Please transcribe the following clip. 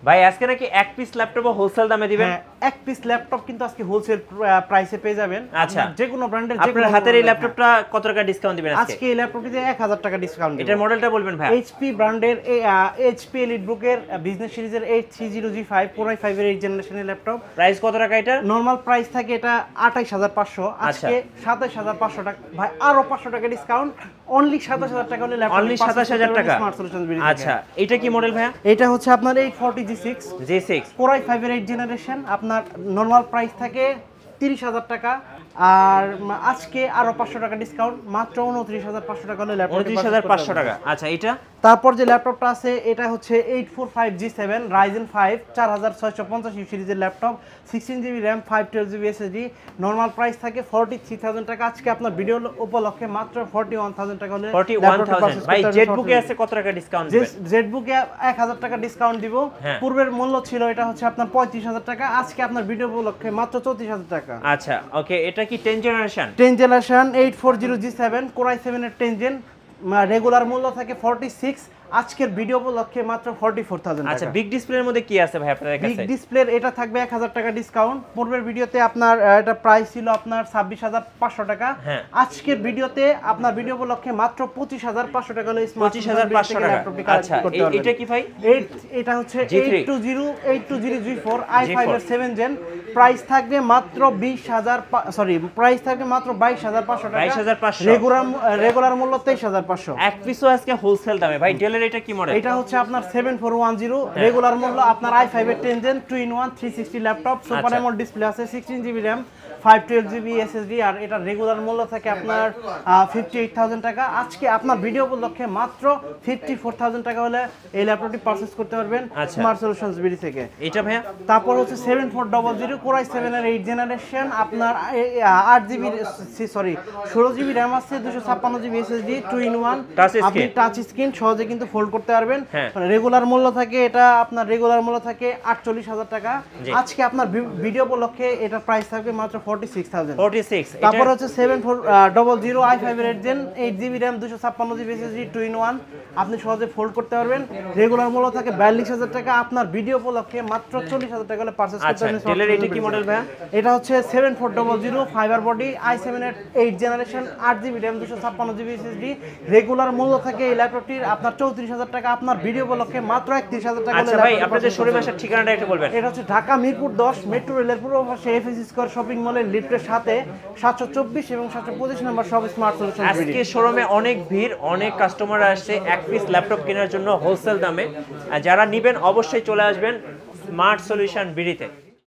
ভাই আজকে নাকি এক পিস ল্যাপটপ হোলসেল দামে দিবেন? হ্যাঁ, এক পিস ল্যাপটপ কিন্তু আজকে হোলসেল প্রাইসে পেয়ে যাবেন। আচ্ছা, যে কোনো ব্র্যান্ডের আপনার হাতের এই ল্যাপটপটা কত টাকা ডিসকাউন্ট দিবেন আজকে? আজকে এই ল্যাপটপটিতে 1000 টাকা ডিসকাউন্ট দিবেন। এটার মডেলটা বলবেন ভাই? এইচপি ব্র্যান্ডের এইচপি এলিটবুকের বিজনেস সিরিজের 8300G5 Core i5 এর 8th জেনারেশনের ল্যাপটপ। প্রাইস কত টাকা এটা? নরমাল প্রাইস থাকে এটা 28500, আজকে 27500 টাকা। ভাই আরো 500 টাকা ডিসকাউন্ট, অনলি 27000 টাকা হলে ল্যাপটপ। অনলি 27000 টাকা। Smart solutions BD. আচ্ছা, এটা কি মডেল ভাইয়া? এটা হচ্ছে আপনার 840G6 Core i5 এর 8th জেনারেশন। আপনার নরমাল প্রাইস থাকে 30000 টাকা, আর আজকে আরো 500 টাকা ডিসকাউন্ট, মাত্র 29500 টাকা হলে ল্যাপটপ। 29500 টাকা। আচ্ছা, এটা তারপর যে ল্যাপটপটা আছে এটা হচ্ছে 845G7 Ryzen 5 4650 সিরিজের laptop, 16GB RAM 512GB SSD। Normal price থাকে 43000 টাকা, আজকে আপনার ভিডিও উপলক্ষে মাত্র 41000 টাকা হলে 41000। ভাই জেটবুকে আছে কত টাকা ডিসকাউন্ট দিবেন? জেটবুকে 1000 টাকা ডিসকাউন্ট দিব। পূর্বের মূল্য ছিল এটা হচ্ছে আপনার 35000 টাকা, আজকে আপনার ভিডিও উপলক্ষে মাত্র 34000 টাকা। আচ্ছা, ওকে, এটা কি 10 generation? 10 generation 840G7 Core i7 এর 10 জেন। রেগুলার মূল্য থাকে 46, আজকের ভিডিও উপলক্ষে মাত্র 44000 টাকা। আচ্ছা, বিগ ডিসপ্লের মধ্যে কি আছে ভাই আপনাদের কাছে? বিগ ডিসপ্লের এটা থাকবে 1000 টাকা ডিসকাউন্ট। পূর্বের ভিডিওতে আপনার এটা প্রাইস ছিল আপনার 26500 টাকা, আজকের ভিডিওতে আপনার ভিডিও উপলক্ষে মাত্র 25500 টাকা হলে স্মার্ট 25500 টাকা। আচ্ছা, এটা কি ভাই? এটা হচ্ছে 820G4 i5 এর 7 জেন। প্রাইস থাকবে মাত্র 22500 টাকা। 22500। রেগুলার মূল্য 23500। এক পিসও আজকে হোলসেল দামে। ভাই ডেলের এটা কি মডেল? এটা হচ্ছে আপনার 7410, রেগুলার মূল্য আপনার i5 এর 10 gen 2-in-1 360 laptop, super AMOLED display আছে, 16GB RAM 512GB SSD, আর এটা রেগুলার মূল্য থাকে আপনার 58000 টাকা, আজকে আপনার ভিডিও উপলক্ষে মাত্র 54000 টাকা হলে এই ল্যাপটপটি পারচেজ করতে পারবেন স্মার্ট সলিউশনস বিডি থেকে। এটা ভাইয়া? তারপর হচ্ছে 7400 Core i7 এর 8th জেনারেশন, আপনার 16GB RAM আছে, 256GB SSD, 2-in-1, আপনি টাচ স্ক্রিন সহজে কিন্তু ফোল্ড করতে পারবেন। রেগুলার মূল্য থাকে এটা আপনার 48000 টাকা, আজকে আপনার ভিডিও উপলক্ষে এটা প্রাইস থাকবে মাত্র 46000। তারপর হচ্ছে 7400 i5 এর 8th gen 8GB RAM 256GB SSD, 2-in-1, আপনি সহজে ফোল্ড করতে পারবেন। রেগুলার মূল্য থাকে 42000 টাকা, আপনার ভিডিও উপলক্ষে মাত্র 40000 টাকা হলে পারচেজ করতে পারবেন। ডেলের এটা কি মডেল ভাইয়া? এটা হচ্ছে 7400 ফাইবার বডি i7 এর 8th generation 8GB RAM 256GB SSD। Regular মূল্য থাকে এই ল্যাপটপটির আপনার 34000 টাকা, আপনার ভিডিও উপলক্ষে মাত্র 31000 টাকা। আচ্ছা ভাই, আপনাদের শোরুম আসার ঠিকানাটা একটু বলবেন? এটা হচ্ছে ঢাকা মিরপুর 10 মেট্রো রেলের পূর্ব পাশে এফএস স্কয়ার শপিং মলের লিফটের সাথে 724 এবং 725 নম্বর সব স্মার্ট সলিউশন। আজকে শোরুমে অনেক ভিড়, অনেক কাস্টমার আসছে এক পিস ল্যাপটপ কেনার জন্য হোলসেল দামে। যারা নেবেন অবশ্যই চলে আসবেন স্মার্ট সলিউশন বিডিতে।